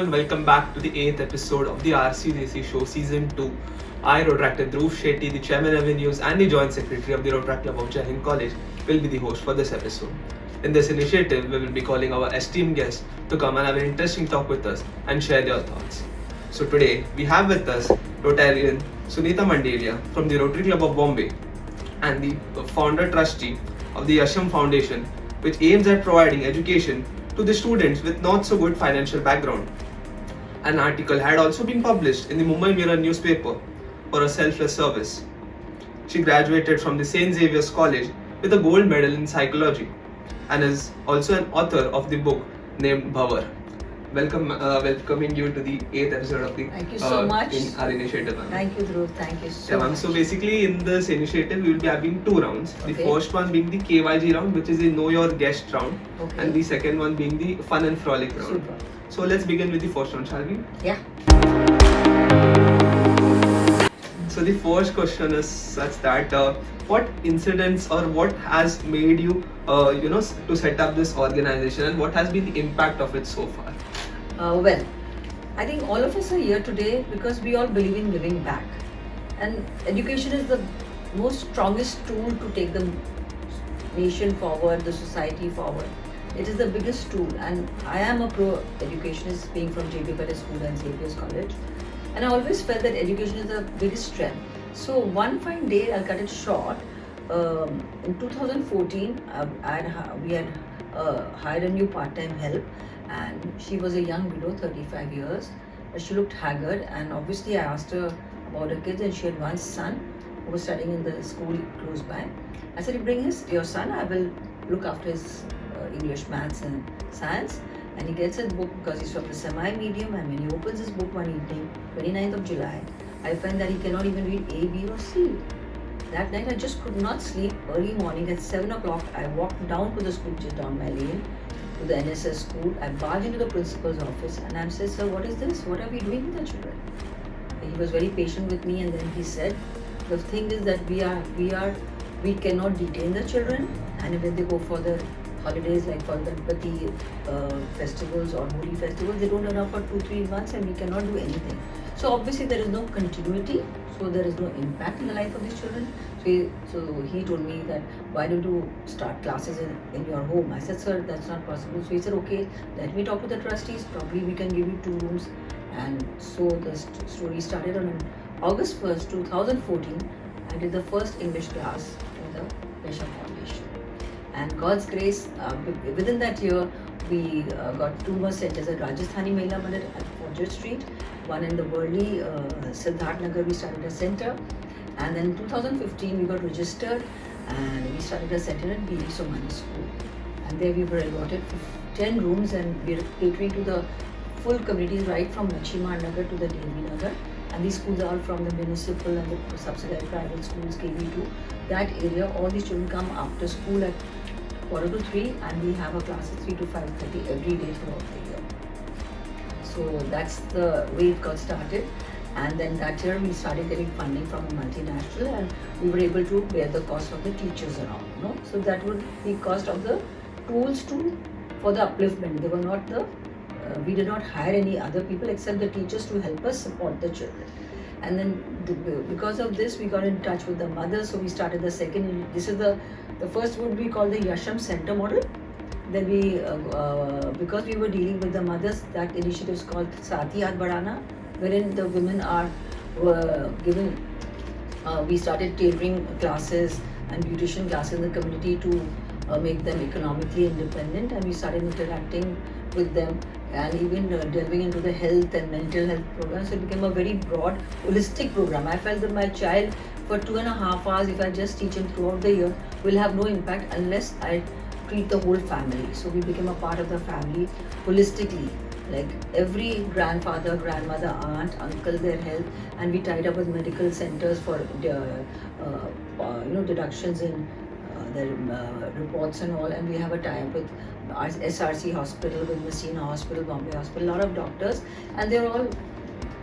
everyone, welcome back to the 8th episode of the RCJC SHOW Season 2. I, Rotaract Dhruv Shetty, the Chairman Avenues and the Joint Secretary of the Rotaract Club of Wherein College, will be the host for this episode. In this initiative, we will be calling our esteemed guests to come and have an interesting talk with us and share their thoughts. So today, we have with us Rotarian Sunita Mandelia from the Rotary Club of Bombay and the founder trustee of the Yasham Foundation, which aims at providing education to the students with not so good financial background. An article had also been published in the Mumbai Mirror newspaper for a selfless service. She graduated from the St. Xavier's College with a gold medal in psychology and is also an author of the book named Bhavar. Welcoming you to the 8th episode of the Thank you so much. In our initiative. Thank you, Dhruv. Thank you so much. So basically in this initiative we will be having two rounds. Okay. The first one being the KYG round, which is the Know Your Guest round, Okay. and the second one being the Fun and Frolic round. Super. So let's begin with the first round, shall we? Yeah. So the first question is such that what incidents or what has made you to set up this organization, and what has been the impact of it so far? Well, I think all of us are here today because we all believe in giving back. And education is the most strongest tool to take the nation forward, the society forward. It is the biggest tool, and I am a pro-educationist, being from JB Patel School and Xavier's College. And I always felt that education is the biggest strength. So one fine day, I'll cut it short. In 2014, we had hired a new part-time help, and she was a young widow, 35 years. But she looked haggard, and obviously I asked her about her kids, and she had one son who was studying in the school close by. I said, "You bring your son, I will look after his English, maths and science." And he gets his book because he's from the semi-medium, and when he opens his book one evening, 29th of July, I find that he cannot even read A, B or C. That night I just could not sleep. Early morning at 7 o'clock, I walked down to the school, just down my lane, to the NSS school. I barged into the principal's office and I said, "Sir, what is this? What are we doing with the children?" He was very patient with me, and then he said, "The thing is that we cannot detain the children, and when they go for the holidays like for Ganpati festivals or Holi festivals, they don't turn up for 2-3 months and we cannot do anything. So obviously there is no continuity, so there is no impact in the life of these children." So he told me that, "Why don't you start classes in your home?" I said, "Sir, that's not possible." So he said, "Okay, let me talk to the trustees, probably we can give you 2 rooms." And so the story started on August 1st, 2014. I did the first English class in the Yasham Foundation. And God's grace, within that year, we got 2 more centers at Rajasthani Mahila Mandir at Forger Street, one in the Worli, Siddharth Nagar, we started a center. And then in 2015, we got registered and we started a center at B.D. Somani School. And there we were allotted 10 rooms, and we are catering to the full communities right from Lakshmana Nagar to the Devi Nagar. And these schools are all from the municipal and the subsidized private schools, KV2. That area, all these children come after school at 2:45, and we have a class at 3 to 5:30 every day throughout the year. So that's the way it got started. And then that year we started getting funding from a multinational, and we were able to bear the cost of the teachers around. So that would be cost of the tools for the upliftment. They were not we did not hire any other people except the teachers to help us support the children. And then because of this, we got in touch with the mothers, so we started the second. This is the first would be called the Yasham Center model. Then we, because we were dealing with the mothers, that initiative is called Saathi Haath Badhana, wherein the women were given, we started tailoring classes and beautician classes in the community to make them economically independent, and we started interacting with them and even delving into the health and mental health programs. So it became a very broad, holistic program. I felt that my child, for 2.5 hours, if I just teach him throughout the year, will have no impact unless I treat the whole family. So we became a part of the family holistically. Like every grandfather, grandmother, aunt, uncle, their health, and we tied up with medical centers for deductions in their reports and all. And we have a tie-up with SRC Hospital, with Messina Hospital, Bombay Hospital, a lot of doctors, and they're all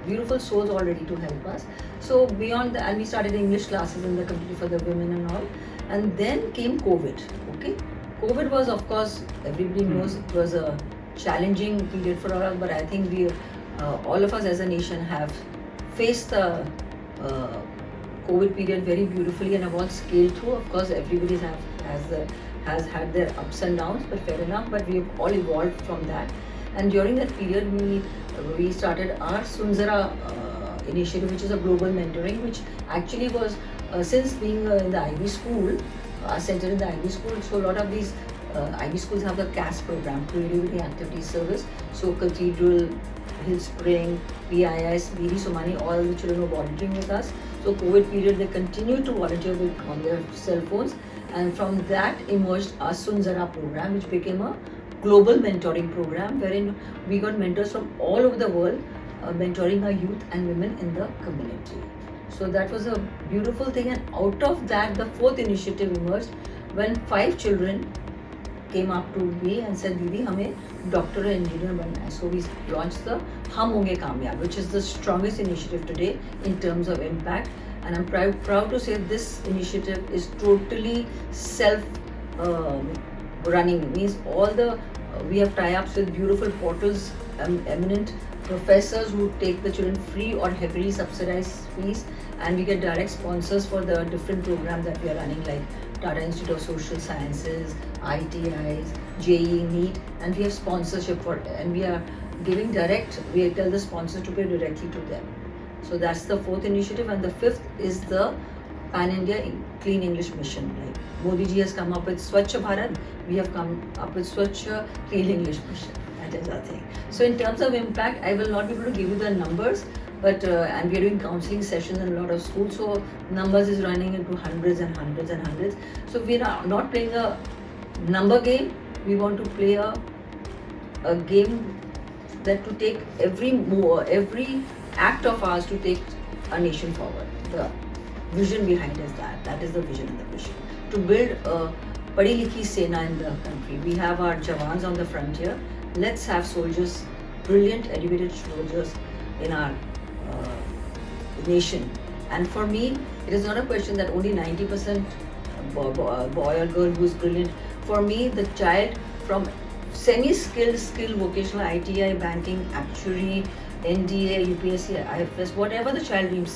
beautiful souls all ready to help us. So beyond that, and we started English classes in the community for the women and all. And then came COVID. Okay, COVID was, of course, everybody knows it was a challenging period for all, but I think all of us as a nation have faced the COVID period very beautifully and have all scaled through. Of course, everybody has had their ups and downs, but fair enough. But we have all evolved from that. And during that period, we started our Sunzara initiative, which is a global mentoring, which actually was since being in the Ivy school, centered in the Ivy school. So a lot of these Ivy schools have the CAS program, Creativity Activity Service. So Cathedral, Hill Spring, PIS, BD Somani, all the children were volunteering with us. So COVID period, they continued to volunteer on their cell phones, and from that emerged our Sunzara program, which became a global mentoring program, wherein we got mentors from all over the world, mentoring our youth and women in the community. So that was a beautiful thing, and out of that, the fourth initiative emerged when 5 children came up to me and said, "Didi, हमें doctor or engineer बनना है." So we launched the हम होंगे कामयाब, which is the strongest initiative today in terms of impact. And I'm proud to say this initiative is totally self-running. Means all the we have tie-ups with beautiful portals, eminent professors who take the children free or heavily subsidized fees, and we get direct sponsors for the different programs that we are running, like Tata Institute of Social Sciences, ITIs, JEE, NEET, and we have sponsorship for, and we are giving direct, we tell the sponsors to pay directly to them. So that's the fourth initiative, and the fifth is the Pan-India Clean English Mission. Like Modi ji has come up with Swachh Bharat, we have come up with Swachh Clean English Mission. That is our thing. So in terms of impact, I will not be able to give you the numbers, but and we are doing counseling sessions in a lot of schools, so numbers is running into hundreds and hundreds and hundreds. So we are not playing a number game. We want to play a game that to take every act of ours to take a nation forward. The vision behind is that is the vision and the mission, to build a padhi likhi sena in the country. We have our jawans on the frontier. Let's have soldiers, brilliant educated soldiers in our nation. And for me, it is not a question that only 90% boy or girl who is brilliant. For me, the child from semi-skilled, skilled vocational, ITI, banking, actuary, NDA, UPSC, IFS, whatever the child dreams,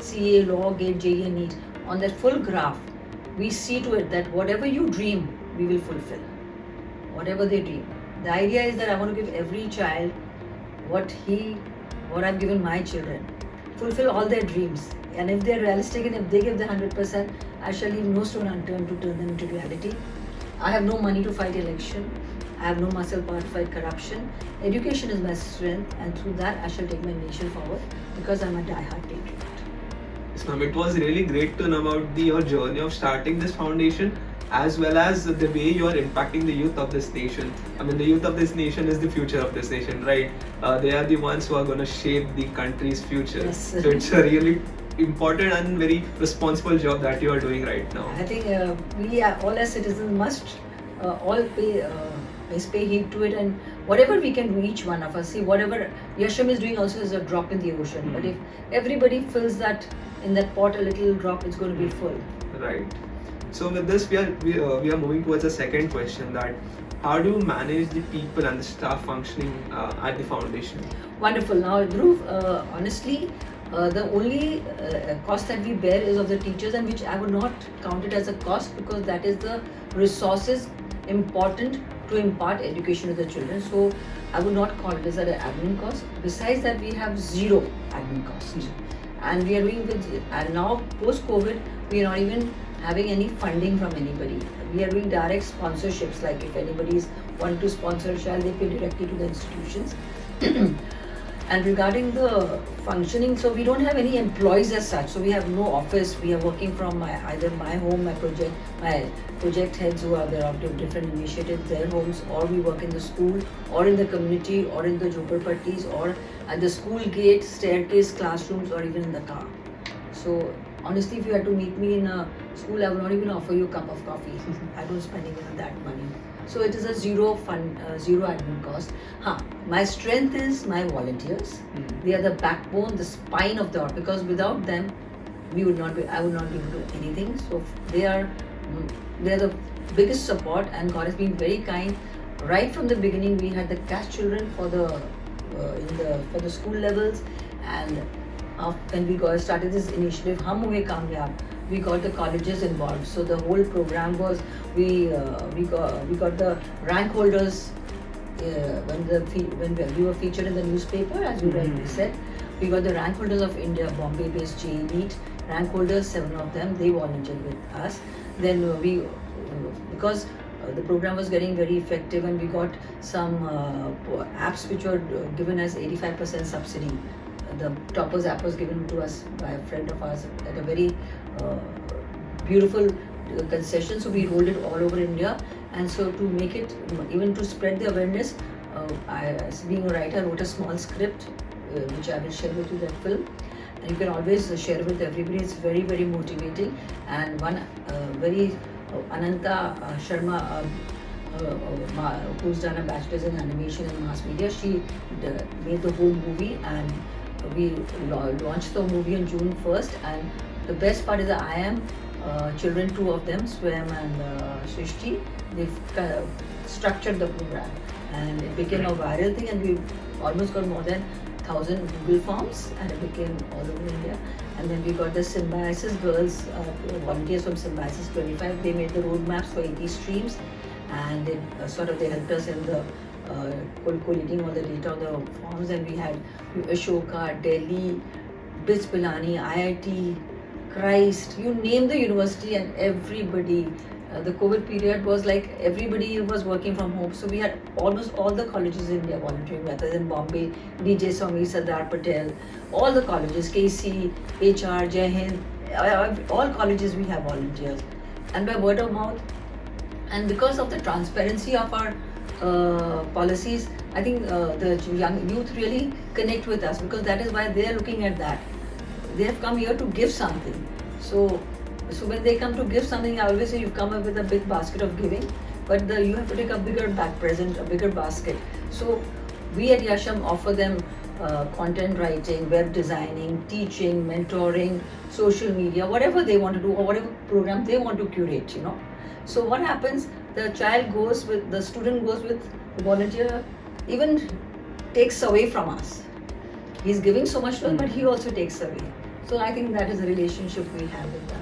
CA, law, GATE, JEE, NEET, on that full graph, we see to it that whatever you dream, we will fulfill. Whatever they dream. The idea is that I want to give every child what I've given my children. Fulfill all their dreams. And if they're realistic and if they give the 100%, I shall leave no stone unturned to turn them into reality. I have no money to fight election. I have no muscle power to fight corruption. Education is my strength, and through that I shall take my nation forward because I'm a die-hard patriot. Yes, ma'am. It was really great to know about your journey of starting this foundation, as well as the way you are impacting the youth of this nation. I mean, the youth of this nation is the future of this nation, right? They are the ones who are going to shape the country's future. Yes. So it's a really important and very responsible job that you are doing right now. I think we are, all as citizens must all pay heed to it, and whatever we can do, each one of us. See, whatever Yasham is doing also is a drop in the ocean. But if everybody fills that in that pot, a little drop, it's going to be full. Right. So with this, we are moving towards the second question, that how do you manage the people and the staff functioning at the foundation? Wonderful. Now, Dhruv, honestly, the only cost that we bear is of the teachers, and which I would not count it as a cost, because that is the resources important to impart education to the children. So I would not call it as an admin cost. Besides that, we have zero admin cost. And we are doing and now post-COVID, we are not even having any funding from anybody. We are doing direct sponsorships, like if anybody is wanting to sponsor a child, they pay directly to the institutions. And regarding the functioning, so we don't have any employees as such. So we have no office. We are working from either my home, my project heads who are there of different initiatives, their homes, or we work in the school, or in the community, or in the jhopparpattis, or at the school gate, staircase, classrooms, or even in the car. So honestly, if you had to meet me in a school, I will not even offer you a cup of coffee. I don't spend even that money. So it is a zero admin cost. My strength is my volunteers. They are the backbone, the spine of the art, because without them, I would not be able to do anything. So they are the biggest support, and God has been very kind. Right from the beginning, we had the cash children for the for the school levels, and when we started this initiative, Hum Hue Kamyab, we got the colleges involved. So the whole program was we got the rank holders when we were featured in the newspaper, as you rightly said. We got the rank holders of India, Bombay-based JEE NEET rank holders, 7 of them. They volunteered with us. Then because the program was getting very effective, and we got some apps which were given as 85% subsidy. The Toppers app was given to us by a friend of ours at a very beautiful concession. So we rolled it all over India, and so to make it, even to spread the awareness, I, as being a writer, wrote a small script which I will share with you, that film. And you can always share with everybody. It's very, very motivating. And one very Ananta Sharma, who's done a bachelor's in animation and mass media, she made the whole movie, and we launched the movie on June 1st. And the best part is that I am children, 2 of them, Swam and Srishti, they've structured the program, and it became a viral thing, and we almost got more than 1,000 Google forms, and it became all over India. And then we got the Symbiosis girls, volunteers from Symbiosis 25. They made the roadmaps for 80 streams, and they they helped us in the collating all the data on the forms. And we had Ashoka, Delhi, BITS Pilani, IIT, Christ, you name the university, and everybody. The COVID period was like everybody was working from home, so we had almost all the colleges in India volunteering with us. In Bombay, DJ Swami, Sardar Patel, all the colleges, KC, HR, Jai Hind, all colleges we have volunteers. And by word of mouth, and because of the transparency of our policies, I think the young youth really connect with us, because that is why they are looking at that. They have come here to give something. So when they come to give something, I always say you've come up with a big basket of giving, but you have to take a bigger back present, a bigger basket. So we at Yasham offer them content writing, web designing, teaching, mentoring, social media, whatever they want to do, or whatever program they want to curate, you know. So what happens, the student goes with the volunteer, even takes away from us. He's giving so much to us, but he also takes away. So I think that is the relationship we have with them.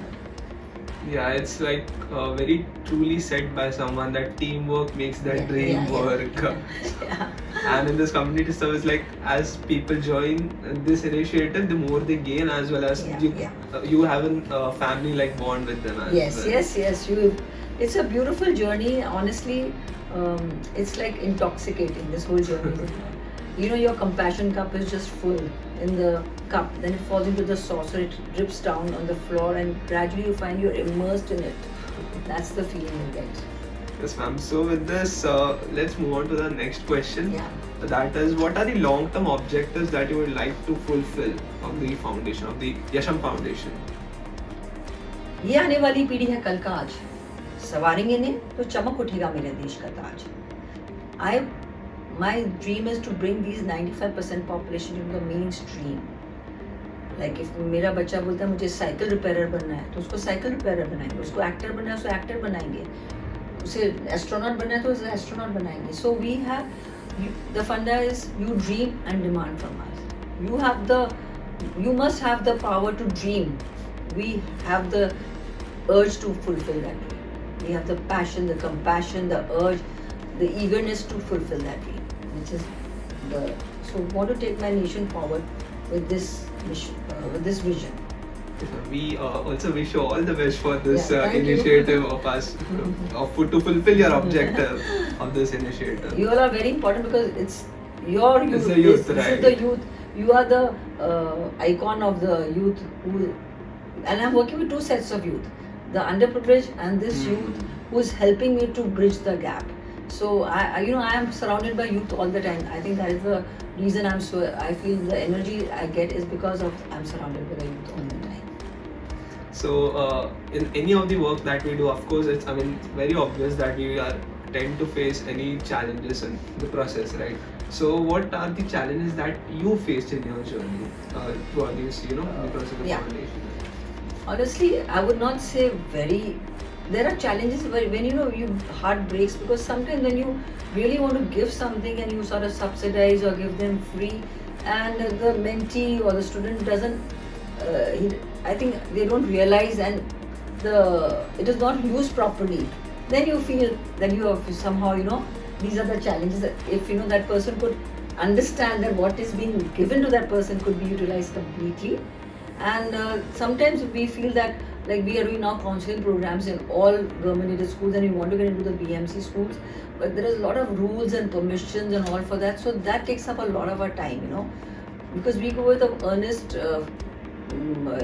Yeah, it's like very truly said by someone that teamwork makes that dream work. Yeah. And in this community service, like as people join this initiative, the more they gain, as well as you have a family like bond with them as well. Yes. It's a beautiful journey. Honestly, it's like intoxicating, this whole journey. You know, your compassion cup is just full in the cup, then it falls into the saucer, it drips down on the floor, and gradually you find you're immersed in it. That's the feeling you get. Yes, ma'am. So with this, let's move on to the next question. Yeah. That is, what are the long-term objectives that you would like to fulfill of the foundation, of the Yasham Foundation? ये आने वाली पीढ़ी है कल का आज, सवारेंगे इन्हें तो चमक उठेगा मेरे देश का ताज. My dream is to bring these 95% population into the mainstream. Like if मेरा बच्चा बोलता है मुझे साइकिल रिपेयरर बनना है, तो उसको साइकिल रिपेयरर बनाएंगे. उसको एक्टर बनना है, उसको एक्टर बनाएंगे. उसे एस्ट्रोनॉट बनना है तो उसे एस्ट्रोनॉट बनाएंगे. So we have, the funda is you dream and demand from us. You must have the power to dream. We have the urge to fulfill that dream. We have the passion, the compassion, the urge, the eagerness to fulfill that dream. Which is so want to take my nation forward with this mission, with this vision. We also wish you all the best for this you. initiative of us to fulfill your objective of this initiative. You all are very important, because it's your youth. It's the youth, this right? is the youth. You are the icon of the youth. And I'm working with 2 sets of youth, the underprivileged and this youth who is helping me to bridge the gap. So I am surrounded by youth all the time. I think that is the reason I feel the energy I get is because of I'm surrounded by the youth all the time. So in any of the work that we do, of course, it's very obvious that we tend to face any challenges in the process, right? So what are the challenges that you faced in your journey throughout this, the process of the foundation? Honestly, I would not say very there are challenges when you heart breaks, because sometimes when you really want to give something and you sort of subsidize or give them free, and the mentee or the student doesn't, I think they don't realize, and it is not used properly, then you feel that you have somehow, these are the challenges. That if that person could understand that what is being given to that person could be utilized completely. And sometimes we feel that, like, we are doing now counseling programs in all government-aided schools, and we want to get into the BMC schools, but there is a lot of rules and permissions and all for that, so that takes up a lot of our time, because we go with the earnest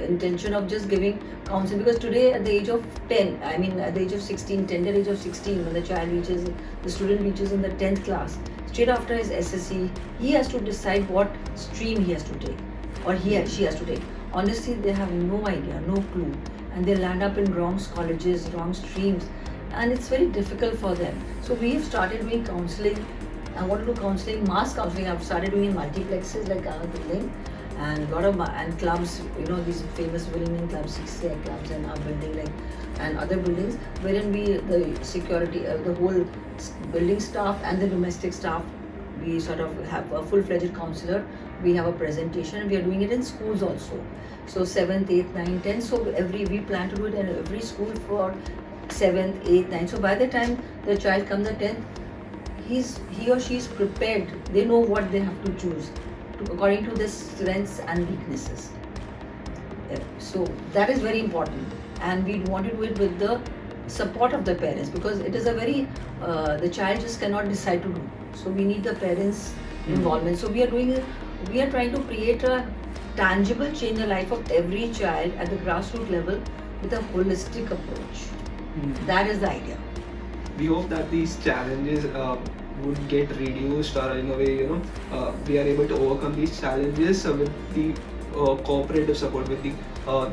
intention of just giving counseling. Because today, at the age of 10, at the age of 16, tender age of 16, when the student reaches in the 10th class, straight after his SSC, he has to decide what stream he has to take, or he or she has to take. Honestly, they have no idea, no clue, and they land up in wrong colleges, wrong streams, and it's very difficult for them. So we have started doing counseling. I want to do counseling, mass counseling. I've started doing in multiplexes like our building, and lot of and clubs, these famous women clubs, 6 clubs, and our building, and other buildings, wherein the security, the whole building staff and the domestic staff, we sort of have a full-fledged counselor. We have a presentation, and we are doing it in schools also. So 7th, 8th, 9th, 10th. So we plan to do it in every school for 7th, 8th, 9th. So by the time the child comes at 10th, he or she is prepared. They know what they have to choose according to their strengths and weaknesses. So that is very important, and we want to do it with the support of the parents, because it is a very the child just cannot decide to do. So we need the parents' involvement. So we are trying to create a tangible change in the life of every child at the grassroots level with a holistic approach. That is the idea. We hope that these challenges would get reduced, or in a way, we are able to overcome these challenges with the cooperative support, with the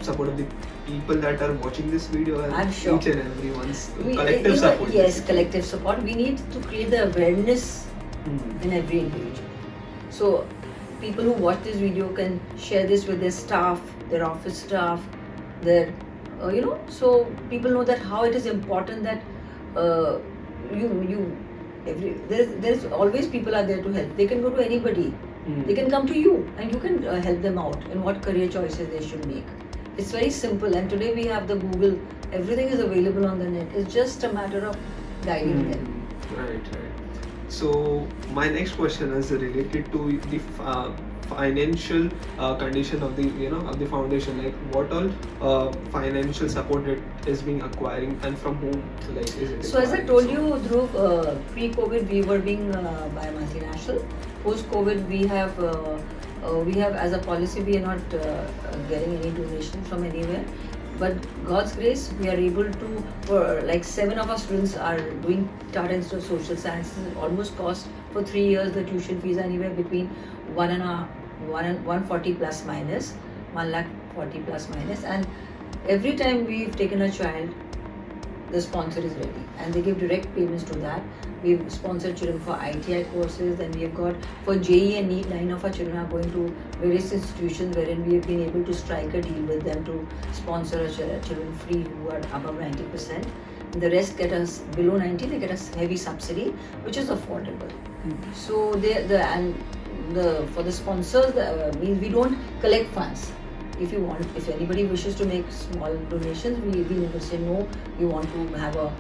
support of the people that are watching this video, and I'm sure each and everyone's collective support. Yes, collective support. We need to create the awareness in every individual. So people who watch this video can share this with their staff, their office staff, their so people know that how it is important that there's always people are there to help. They can go to anybody. They can come to you, and you can help them out in what career choices they should make. It's very simple, and today we have the Google. Everything is available on the net. It's just a matter of guiding them. Right. So my next question is related to the financial condition of the foundation. Like, what all financial support it is being acquiring, and from whom? Like, is it? So as I told you, Dhruv, pre-COVID we were being by a multinational. Post-COVID we have as a policy, we are not getting any donation from anywhere. But God's grace, we are able to, 7 of our students are doing Tardeo Institute of Social Sciences. It almost cost for 3 years, the tuition fees anywhere between 140 plus minus, 140 plus minus. And every time we've taken a child, the sponsor is ready, and they give direct payments to that. We've sponsored children for ITI courses, and we have got for JEE and NEET. 9 of our children are going to various institutions wherein we have been able to strike a deal with them to sponsor our children free who are above 90%. And the rest get us below 90, they get us heavy subsidy, which is affordable. So for the sponsors, we don't collect funds. If anybody wishes to make small donations, we never say no. We want to have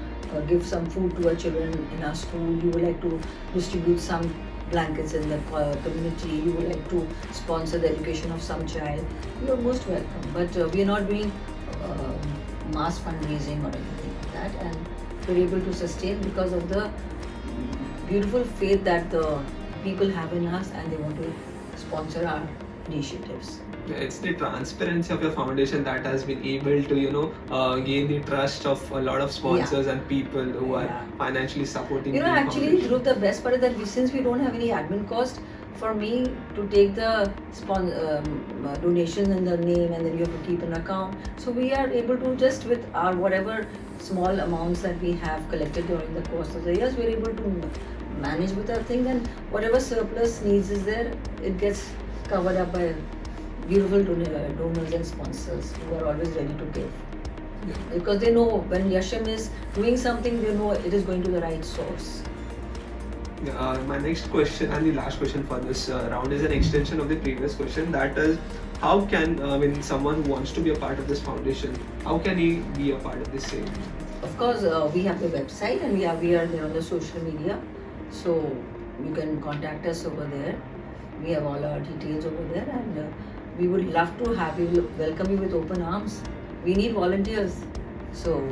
give some food to our children in our school. You would like to distribute some blankets in the community. You would like to sponsor the education of some child. You are most welcome. But we are not doing mass fundraising or anything like that, and we're able to sustain because of the beautiful faith that the people have in us, and they want to sponsor our initiatives. It's the transparency of your foundation that has been able to gain the trust of a lot of sponsors and people who are financially supporting. Actually, Dhruv, the best part is that since we don't have any admin cost, for me to take the donation in the name, and then you have to keep an account. So we are able to, just with our whatever small amounts that we have collected during the course of the years, we're able to manage with our things, and whatever surplus needs is there, it gets covered up by beautiful donors and sponsors who are always ready to give. Yeah. Because they know when Yasham is doing something, they know it is going to the right source. My next question and the last question for this round is an extension of the previous question. That is, how can when someone who wants to be a part of this foundation, how can he be a part of the same? Of course, we have the website and we are there on the social media, so you can contact us over there. We have all our details over there, and we would love to have you, welcome you with open arms. We need volunteers, so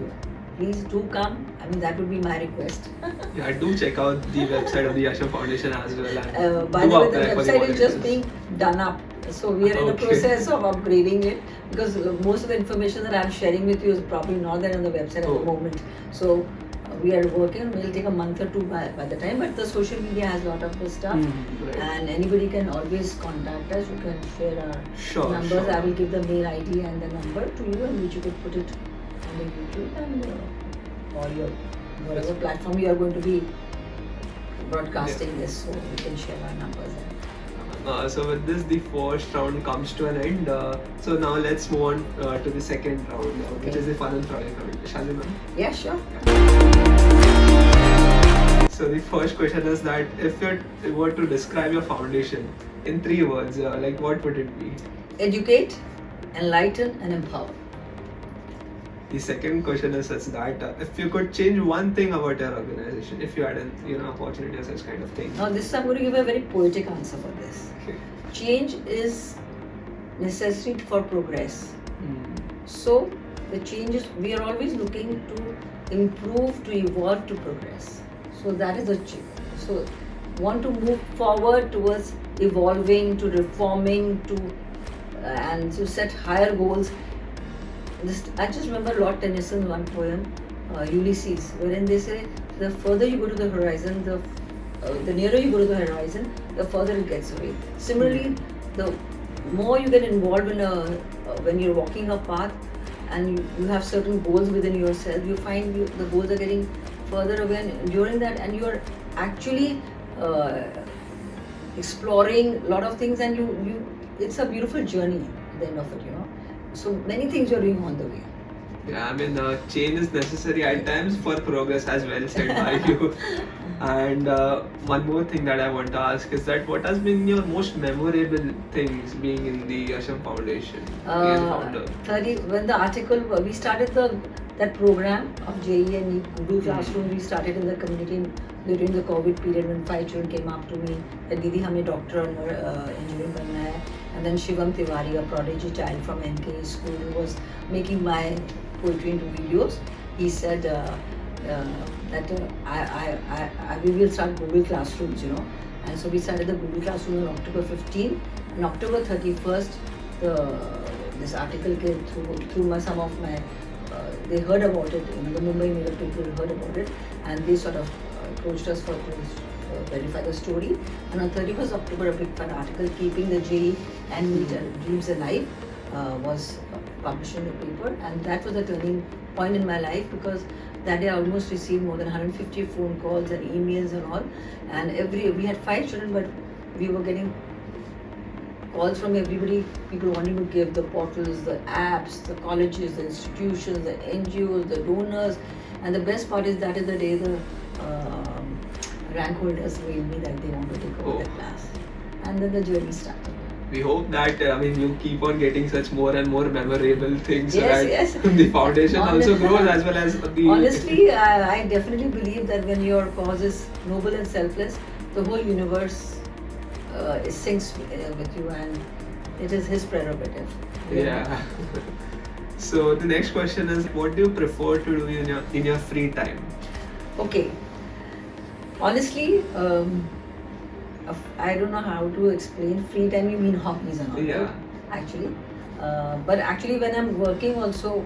please do come. I mean, that would be my request. Yeah, do check out the website of the Yasham Foundation as well. And By do the way, the apply for website is just volunteers. being done up. So we are in the Okay. process of upgrading it, because most of the information that I'm sharing with you is probably not there on the website at Oh. the moment. So we are working. We'll take a month or two by the time, but the social media has a lot of the stuff. Right. And anybody can always contact us. You can share our Sure, numbers. sure. I will give the mail ID and the number to you, and which you could put it on the YouTube and or your whatever platform you are going to be broadcasting this. So we can share our numbers there. So with this, the first round comes to an end. So now let's move on to the second round, which Okay. is the fun and frolic round. Shall we, ma'am? Yeah, sure. So the first question is that if you were to describe your foundation in 3 words, like what would it be? Educate, enlighten, and empower. The second question is such that if you could change one thing about your organization, if you had an opportunity or such kind of thing. Now, this I'm going to give a very poetic answer for this. Okay. Change is necessary for progress. Hmm. So, the change is, we are always looking to improve, to evolve, to progress. So, that is the change. So, want to move forward towards evolving, to reforming, to and to set higher goals. I just remember Lord Tennyson's one poem, Ulysses, wherein they say the further you go to the horizon, the nearer you go to the horizon, the further it gets away. Similarly, the more you get involved in when you're walking a path and you have certain goals within yourself, you find the goals are getting further away, and during that, and you're actually exploring a lot of things, and you it's a beautiful journey at the end of it, So many things you're doing on the way. Yeah, I mean, change is necessary at times for progress, as well said by you. And one more thing that I want to ask is that what has been your most memorable things being in the Yasham Foundation, being a founder? When the article, we started that program of JE and Google Classroom, we started in the community during the COVID period when 5 children came up to me that Didi hame doctor और engineering बनना है. And then Shivam Tiwari, a prodigy child from NK school, who was making my poetry into videos, he said that we will start Google Classrooms, And so we started the Google Classroom on October 15. And October 31st, this article came through some of my, they heard about it, the Mumbai Mirror people heard about it, and they sort of approached us to verify the story. And on 31st October, a big fun article, Keeping the JE and Meet Dreams Alive, was published in the paper, and that was a turning point in my life, because that day I almost received more than 150 phone calls and emails and all, and we had 5 children, but we were getting calls from everybody, people wanting to give, the portals, the apps, the colleges, the institutions, the NGOs, the donors, and the best part is that is the day the rank holders mailed me that they want to take over the class, and then the journey started. We hope that you keep on getting such more and more memorable things, Yes, so that the foundation also grows, as well as the. Honestly, I definitely believe that when your cause is noble and selfless, the whole universe syncs with you, and it is his prerogative. Yeah. So the next question is, what do you prefer to do in your free time? Okay. Honestly, I don't know how to explain. Free time, you mean hobbies and all, Yeah. right? Actually, but actually, when I'm working also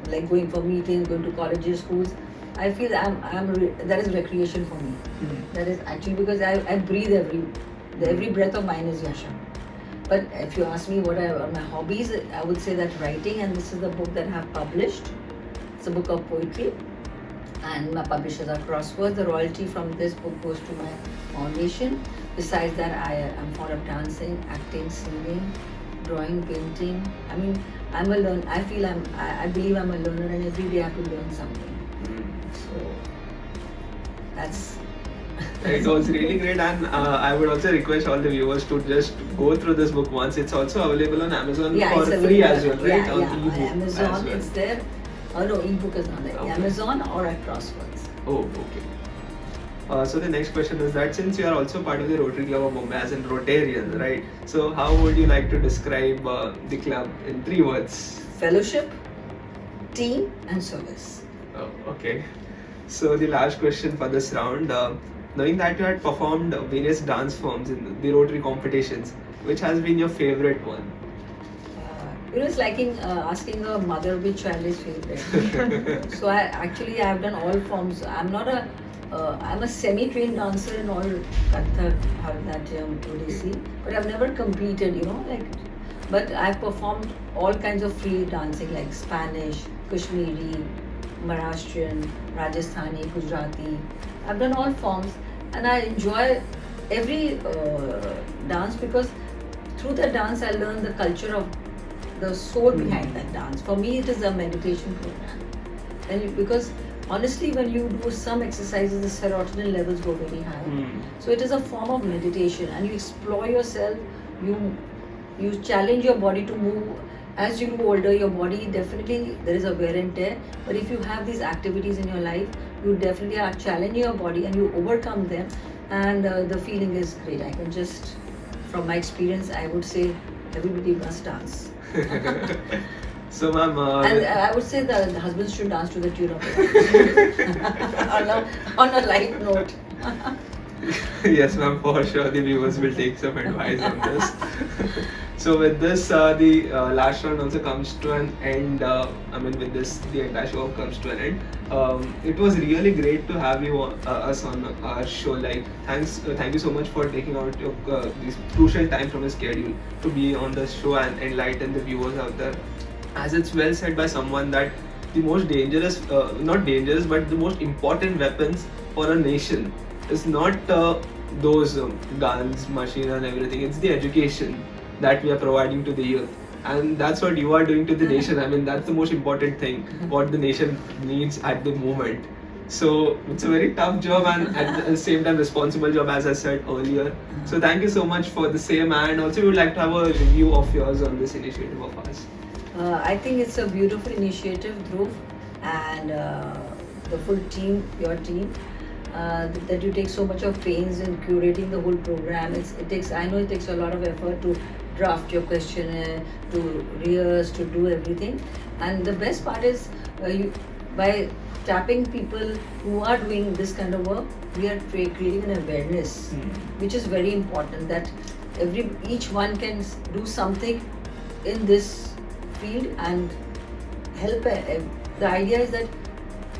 like going for meetings, going to colleges, schools, I feel that is recreation for me. That is actually because I breathe every breath of mine is Yasham. But if you ask me what are my hobbies, I would say that writing, and this is the book that I have published. It's a book of poetry, and my publishers are Crosswords. The royalty from this book goes to my foundation. Besides that, I am fond of dancing, acting, singing, drawing, painting. I mean, I'm a learner. I believe I'm a learner, and every day I have to learn something. So that's. It was really great, and I would also request all the viewers to just go through this book once. It's also available on Amazon for free as well, right? Yeah, on yeah. ebook On Amazon, as well. it's there. Oh no, ebook is not there. Okay. Amazon or at Crosswords. Oh, okay. So the next question is that since you are also part of the Rotary Club of Mumbai as a Rotarian, right? So how would you like to describe the club in 3 words? Fellowship, team, and service. Oh, okay. So the last question for this round, knowing that you had performed various dance forms in the Rotary competitions, which has been your favorite one? It's like asking a mother which child is favorite. So I've done all forms. I'm a semi-trained dancer in all Kathak, Bharatanatyam, Odissi, but I've never competed, but I've performed all kinds of free dancing like Spanish, Kashmiri, Maharashtrian, Rajasthani, Gujarati. I've done all forms, and I enjoy every dance because through the dance I learn the culture of the soul behind that dance. For me, it is a meditation program, and because honestly, when you do some exercises, the serotonin levels go very high. So it is a form of meditation, and you explore yourself. You challenge your body to move. As you grow older, your body definitely there is a wear and tear. But if you have these activities in your life, you definitely are challenging your body, and you overcome them. And the feeling is great. I can just, from my experience, I would say everybody must dance. So, ma'am, and I would say that the husbands should dance to the tune of it. on a light note. Yes, ma'am, for sure the viewers will take some advice on this. So with this, the last round also comes to an end. With this, the entire show comes to an end. It was really great to have you us on our show. Thank you so much for taking out your this crucial time from your schedule to be on the show and enlighten the viewers out there. As it's well said by someone that the most dangerous, not dangerous, but the most important weapons for a nation is not those guns, machine and everything. It's the education that we are providing to the youth. And that's what you are doing to the nation. That's the most important thing, what the nation needs at the moment. So it's a very tough job and at the same time responsible job, as I said earlier. So thank you so much for the same, and also we would like to have a review of yours on this initiative of ours. I think it's a beautiful initiative, Dhruv, and the full team, your team, that you take so much of pains in curating the whole program. I know it takes a lot of effort to draft your questionnaire, to rehearse, to do everything. And the best part is by tapping people who are doing this kind of work, we are creating an awareness, which is very important, that each one can do something in this field and help. The idea is that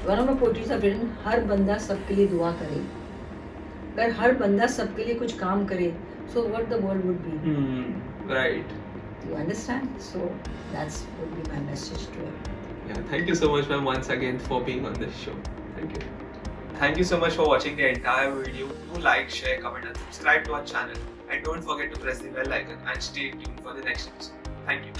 one of my poetries have written, हर बंदा सबके लिए दुआ करे. अगर हर बंदा सबके लिए कुछ काम करे, so what the world would be. Right. You understand? So that's would be my message to everyone. Yeah, thank you so much, ma'am, once again for being on this show. Thank you. Thank you so much for watching the entire video. Do like, share, comment and subscribe to our channel. And don't forget to press the bell icon and stay tuned for the next episode. Thank you.